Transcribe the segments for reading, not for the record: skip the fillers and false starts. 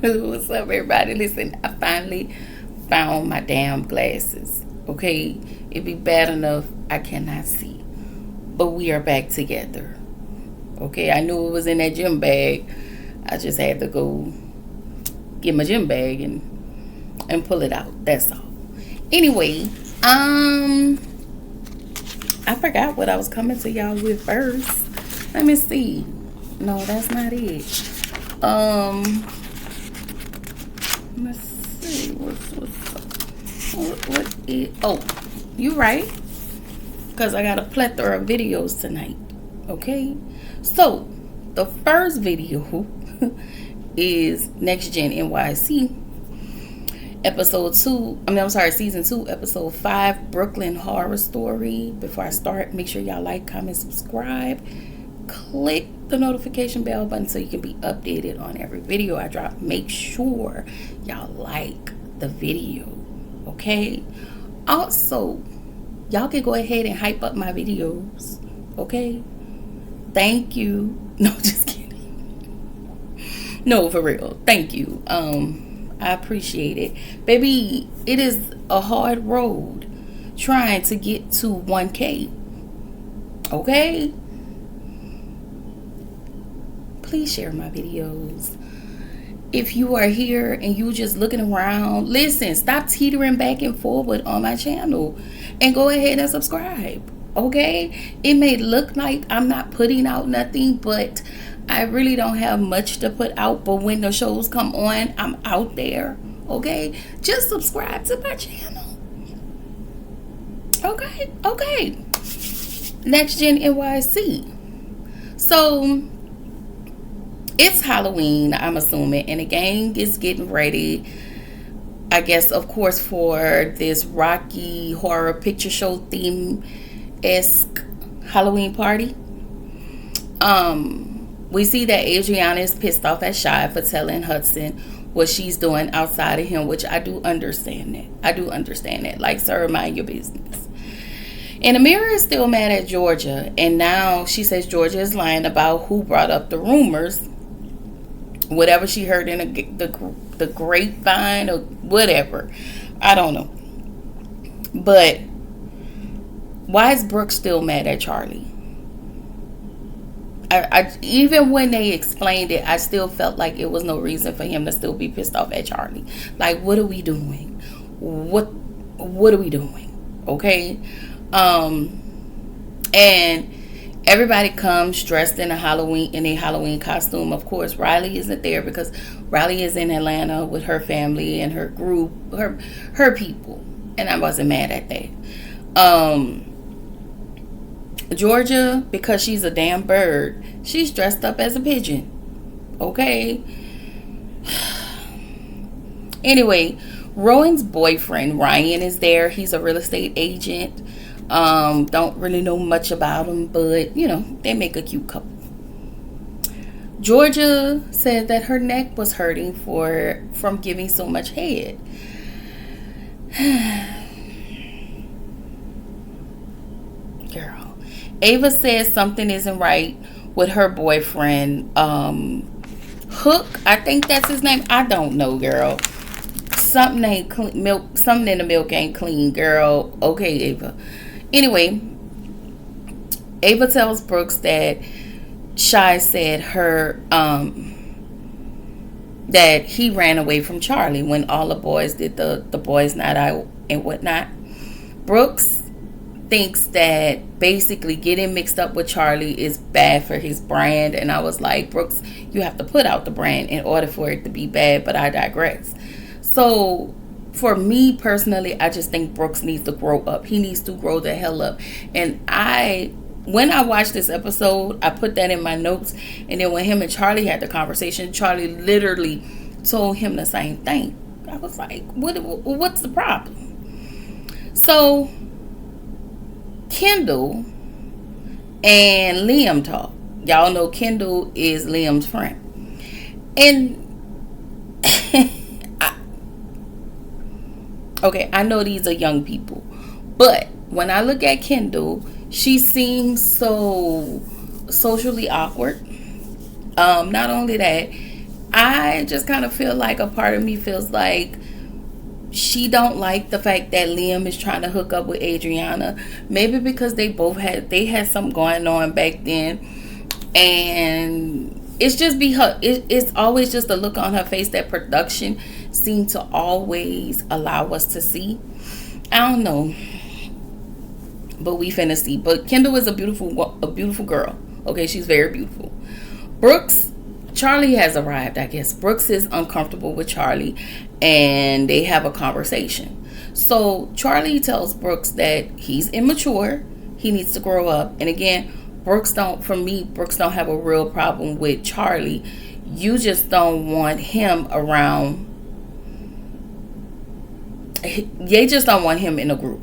What's up, everybody? Listen, I finally found my damn glasses. Okay, it'd be bad enough I cannot see, but we are back together. Okay, I knew it was in that gym bag. I just had to go get my gym bag and pull it out. That's all. Anyway, I forgot what I was coming to y'all with first. Let me see. No, that's not it. Let's see. What is? Oh, you right. Because I got a plethora of videos tonight. Okay. So the first video is Next Gen NYC. Episode 2, season 2, episode 5, Brooklyn Horror Story. Before I start, make sure y'all like, comment, subscribe. Click the notification bell button so you can be updated on every video I drop. Make sure y'all like the video, okay? Also, y'all can go ahead and hype up my videos, okay? Thank you. No, just kidding. No, for real. Thank you. I appreciate it. Baby, it is a hard road trying to get to 1K. Okay? Please share my videos. If you are here and you just looking around, listen, stop teetering back and forward on my channel and go ahead and subscribe. Okay? It may look like I'm not putting out nothing, but I really don't have much to put out, but when the shows come on, I'm out there, okay? Just subscribe to my channel. Okay. Next Gen NYC. So, it's Halloween, I'm assuming, and the gang is getting ready, I guess, of course, for this Rocky Horror Picture Show theme-esque Halloween party. We see that Adriana is pissed off at Shy for telling Hudson what she's doing outside of him, which I do understand that. Like, sir, mind your business. And Amira is still mad at Georgia. And now she says Georgia is lying about who brought up the rumors. Whatever she heard in the grapevine or whatever. I don't know. But why is Brooke still mad at Charlie? I even when they explained it, I still felt like it was no reason for him to still be pissed off at Charlie. Like, what are we doing? What are we doing? Okay? And everybody comes dressed in a Halloween costume. Of course, Riley isn't there because Riley is in Atlanta with her family and her group, her people. And I wasn't mad at that. Georgia, because she's a damn bird, she's dressed up as a pigeon. Okay? Anyway, Rowan's boyfriend, Ryan, is there. He's a real estate agent. Don't really know much about him, but, they make a cute couple. Georgia said that her neck was hurting from giving so much head. Girl. Ava says something isn't right with her boyfriend, Hook. I think that's his name. I don't know, girl. Something ain't clean. Milk. Something in the milk ain't clean, girl. Okay, Ava. Anyway, Ava tells Brooks that Shy said that he ran away from Charlie when all the boys did the boys' night out and whatnot. Brooks thinks that basically getting mixed up with Charlie is bad for his brand, and I was like, Brooks, you have to put out the brand in order for it to be bad, but I digress. So for me personally, I just think Brooks needs to grow up. He needs to grow the hell up. And when I watched this episode, I put that in my notes, and then when him and Charlie had the conversation, Charlie literally told him the same thing. I was like, what's the problem? So Kendall and Liam talk. Y'all know Kendall is Liam's friend. And I know these are young people, but when I look at Kendall, she seems so socially awkward. Not only that, I just kind of feel like a part of me feels like she don't like the fact that Liam is trying to hook up with Adriana. Maybe because they had something going on back then, and it's just it's always just a look on her face that production seemed to always allow us to see. I don't know, but we finna see. But Kendall is a beautiful girl. Okay, she's very beautiful. Charlie has arrived, I guess. Brooks is uncomfortable with Charlie, and they have a conversation. So Charlie tells Brooks that he's immature, he needs to grow up. And again, Brooks don't have a real problem with Charlie. You just don't want him around. They just don't want him in a group.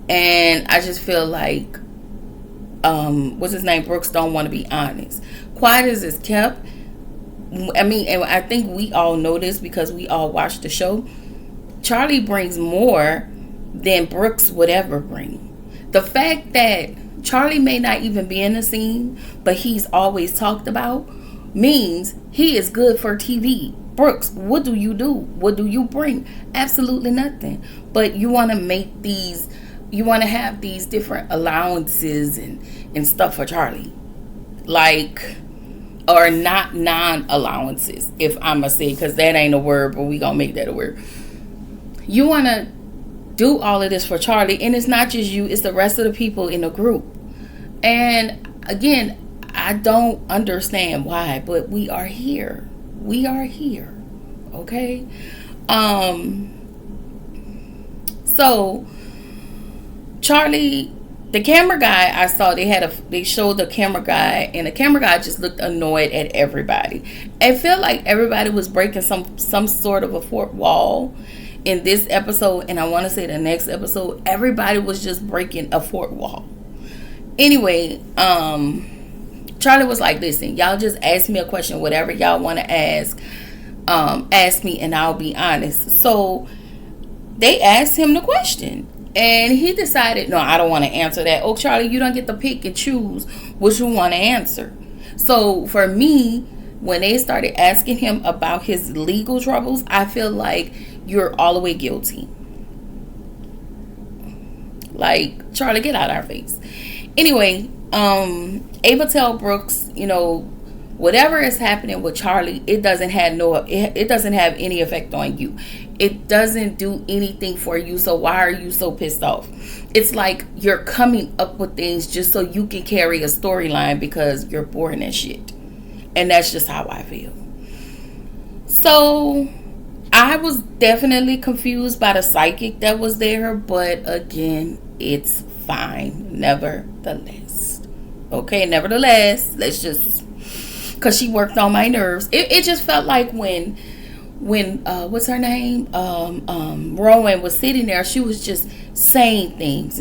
And I just feel like what's his name? Brooks don't want to be honest. Quiet as is kept. I mean, and I think we all know this because we all watch the show. Charlie brings more than Brooks would ever bring. The fact that Charlie may not even be in the scene, but he's always talked about, means he is good for TV. Brooks, what do you do? What do you bring? Absolutely nothing. But you want to have these different allowances and stuff for Charlie. Like, or not non-allowances, if I'm going to say, because that ain't a word, but we going to make that a word. You want to do all of this for Charlie, and it's not just you, it's the rest of the people in the group. And again, I don't understand why, but we are here. We are here. Okay? So Charlie, the camera guy, I saw they showed the camera guy, and the camera guy just looked annoyed at everybody. I feel like everybody was breaking some sort of a fourth wall in this episode, and I want to say the next episode, everybody was just breaking a fourth wall. Anyway, Charlie was like, listen, y'all just ask me a question, whatever y'all want to ask me, and I'll be honest. So they asked him the question, and he decided, no, I don't want to answer that. Oh, Charlie, you don't get to pick and choose what you want to answer. So for me, when they started asking him about his legal troubles, I feel like you're all the way guilty. Like, Charlie, get out of our face. Anyway, Ava tell Brooks, whatever is happening with Charlie, it doesn't have any effect on you. It doesn't do anything for you. So why are you so pissed off? It's like you're coming up with things just so you can carry a storyline because you're boring as shit. And that's just how I feel. So I was definitely confused by the psychic that was there, but again, it's fine. Nevertheless. Okay, nevertheless, let's just, because she worked on my nerves. It just felt like when what's her name? Rowan was sitting there, she was just saying things.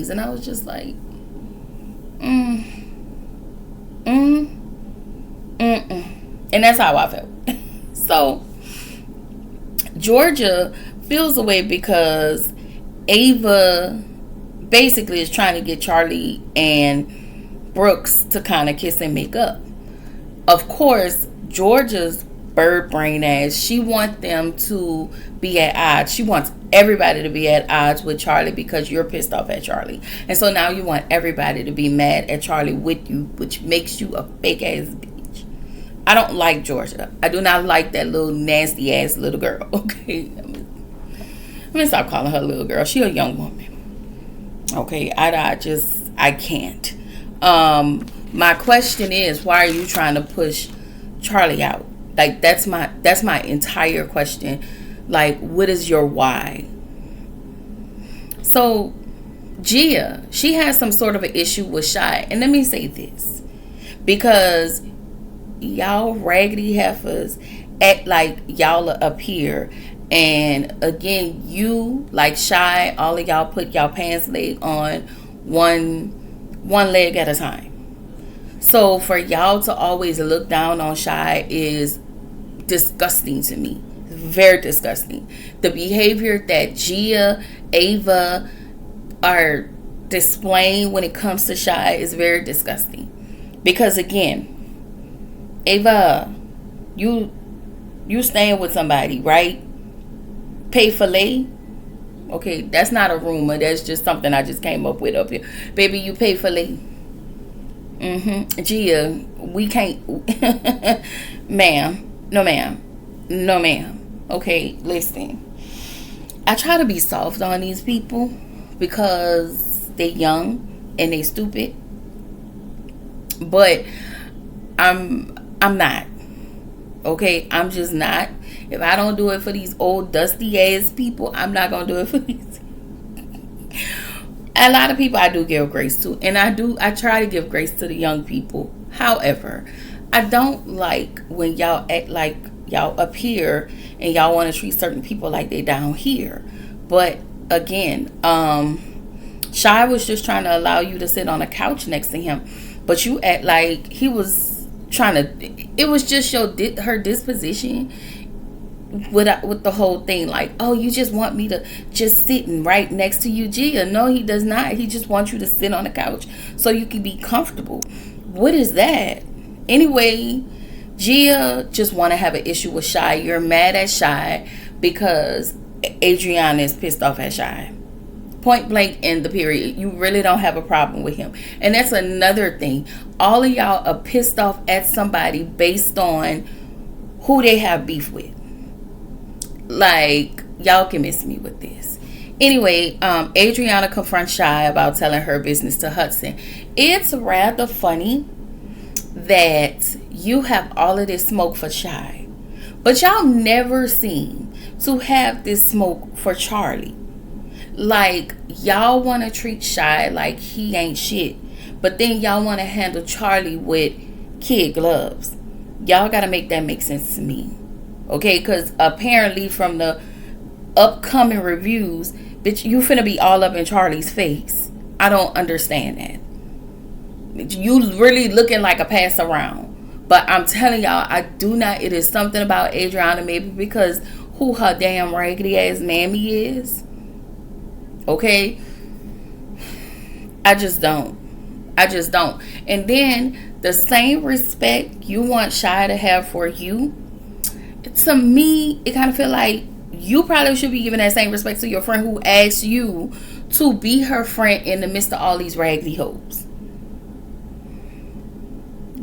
And I was just like, And that's how I felt. So Georgia feels away because Ava basically is trying to get Charlie and Brooks to kind of kiss and make up. Of course, Georgia's bird brain ass, she wants them to be at odds. She wants everybody to be at odds with Charlie because you're pissed off at Charlie. And so now you want everybody to be mad at Charlie with you, which makes you a fake ass bitch. I don't like Georgia. I do not like that little nasty ass little girl. Okay, let me stop calling her little girl. She a young woman. Okay, I can't. My question is, why are you trying to push Charlie out? Like, that's my entire question. Like, what is your why? So Gia, she has some sort of an issue with Shy. And let me say this, because y'all raggedy heifers act like y'all are up here, and again, you like Shy, all of y'all put y'all pants leg on one leg at a time. So for y'all to always look down on Shy is disgusting to me. Very disgusting. The behavior that Gia, Ava are displaying when it comes to Shy is very disgusting. Because again, Ava, You staying with somebody, right? Pay for lay. Okay, that's not a rumor. That's just something I just came up with up here. Baby, you pay for lay. Gia, we can't. Ma'am. No, ma'am. No, ma'am. Okay, listen. I try to be soft on these people because they young and they stupid. But I'm not. Okay, I'm just not. If I don't do it for these old dusty ass people, I'm not gonna do it for these. A lot of people I do give grace to, and I try to give grace to the young people. However, I don't like when y'all act like y'all up here and y'all want to treat certain people like they down here. But again, Shy was just trying to allow you to sit on a couch next to him, but you act like he was trying to. It was just her disposition with the whole thing, like, oh, you just want me to just sitting right next to you. Gia, no, he does not. He just wants you to sit on the couch so you can be comfortable. What is that? Anyway, Gia just want to have an issue with Shy. You're mad at Shy because Adriana is pissed off at Shy. Point blank in the period. You really don't have a problem with him. And that's another thing. All of y'all are pissed off at somebody based on who they have beef with. Like, y'all can miss me with this. Anyway, Adriana confronts Shy about telling her business to Hudson. It's rather funny that you have all of this smoke for Shy, but y'all never seem to have this smoke for Charlie. Like, y'all want to treat Shy like he ain't shit, but then y'all want to handle Charlie with kid gloves. Y'all got to make that make sense to me. Okay, because apparently from the upcoming reviews, bitch, you finna be all up in Charlie's face. I don't understand that. You really looking like a pass around. But I'm telling y'all, I do not. It is something about Adriana, maybe because who her damn raggedy ass mammy is. Okay? I just don't. And then the same respect you want Shy to have for you, to me, it kind of feel like you probably should be giving that same respect to your friend who asked you to be her friend in the midst of all these raggedy hoes.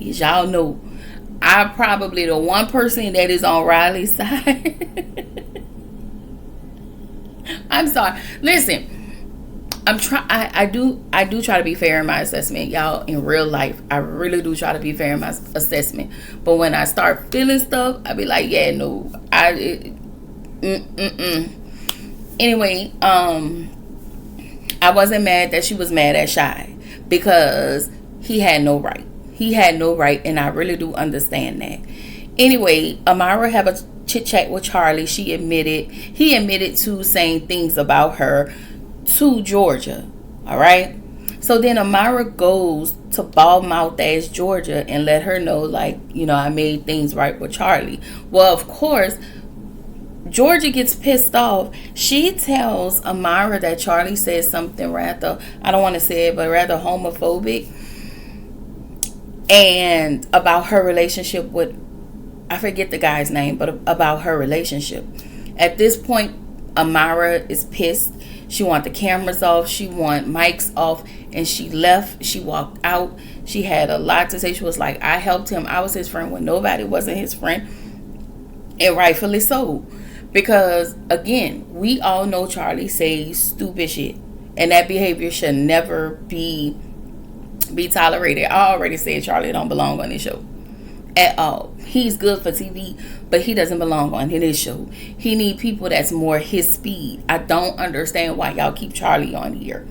As y'all know, I'm probably the one person that is on Riley's side. I'm sorry. Listen, I do try to be fair in my assessment, y'all. In real life, I really do try to be fair in my assessment. But when I start feeling stuff, I be like, yeah, no, Anyway, I wasn't mad that she was mad at Shy because he had no right. He had no right, and I really do understand that. Anyway, Amara have a chit chat with Charlie. He admitted to saying things about her to Georgia. All right. So then Amara goes to bald mouth ass Georgia and let her know, like, I made things right with Charlie. Well, of course, Georgia gets pissed off. She tells Amara that Charlie said something rather, I don't want to say it, but rather homophobic, and about her relationship with, I forget the guy's name, but about her relationship. At this point, Amara is pissed. She want the cameras off. She want mics off. And she left. She walked out. She had a lot to say. She was like, I helped him. I was his friend when nobody wasn't his friend. And rightfully so. Because, again, we all know Charlie says stupid shit. And that behavior should never be tolerated. I already said Charlie don't belong on this show. At all. He's good for TV, but he doesn't belong on his show. He need people that's more his speed. I don't understand why y'all keep Charlie on here.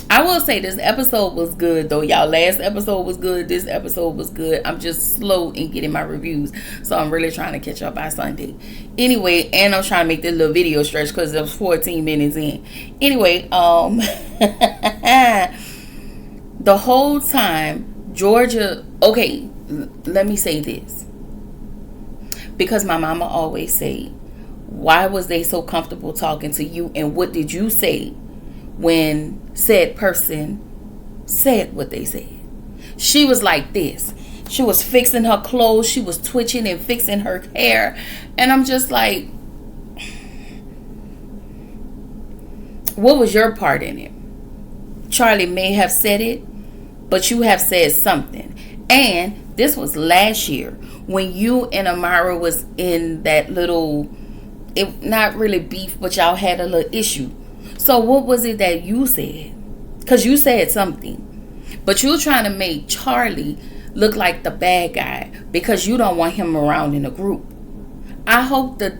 I will say this episode was good though, y'all. Last episode was good. This episode was good. I'm just slow in getting my reviews, so I'm really trying to catch up by Sunday. Anyway, and I'm trying to make this little video stretch because it was 14 minutes in. Anyway, the whole time Georgia, okay, let me say this, because my mama always say, why was they so comfortable talking to you, and what did you say when said person said what they said? She was like this. She was fixing her clothes. She was twitching and fixing her hair. And I'm just like, what was your part in it? Charlie may have said it, but you have said something. And this was last year when you and Amara was in that little, it not really beef, but y'all had a little issue. So what was it that you said? Because you said something. But you're trying to make Charlie look like the bad guy because you don't want him around in the group. I hope the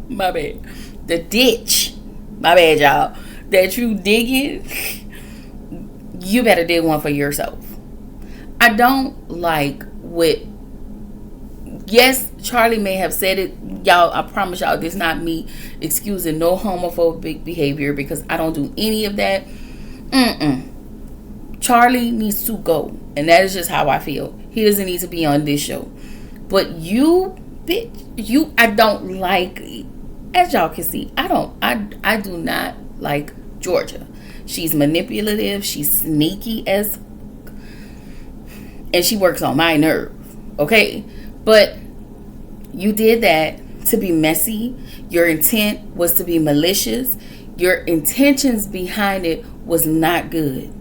my bad. The ditch, my bad, y'all, that you digging, you better dig one for yourself. I don't like what, yes, Charlie may have said it. Y'all, I promise y'all, this is not me excusing no homophobic behavior because I don't do any of that. Charlie needs to go. And that is just how I feel. He doesn't need to be on this show. But you, bitch, I don't like, as y'all can see, I do not like Georgia. She's manipulative. She's sneaky as, and she works on my nerve. Okay? But you did that to be messy. Your intent was to be malicious. Your intentions behind it was not good.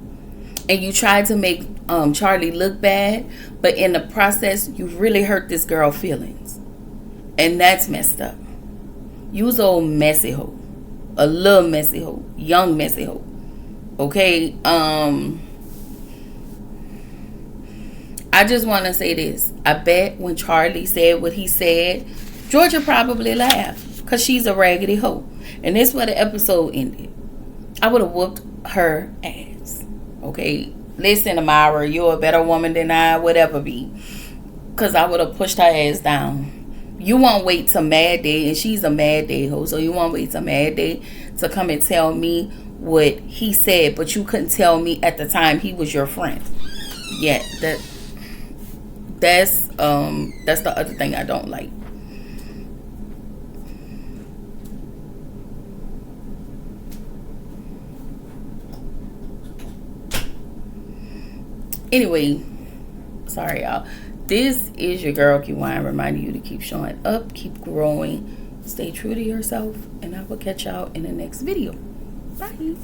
And you tried to make Charlie look bad, but in the process, you really hurt this girl's feelings. And that's messed up. You was old messy hoe. A little messy hoe. Young messy hoe. Okay? I just want to say this. I bet when Charlie said what he said, Georgia probably laughed because she's a raggedy hoe. And this is where the episode ended. I would have whooped her ass. Okay? Listen, Amara, you're a better woman than I would ever be. Because I would have pushed her ass down. You won't wait till Mad Day, and she's a Mad Day hoe. So you won't wait till Mad Day to come and tell me what he said, but you couldn't tell me at the time he was your friend. Yeah, that's the other thing I don't like. Anyway, sorry y'all. This is your girl Kiwan reminding you to keep showing up, keep growing, stay true to yourself, and I will catch y'all in the next video. Bye.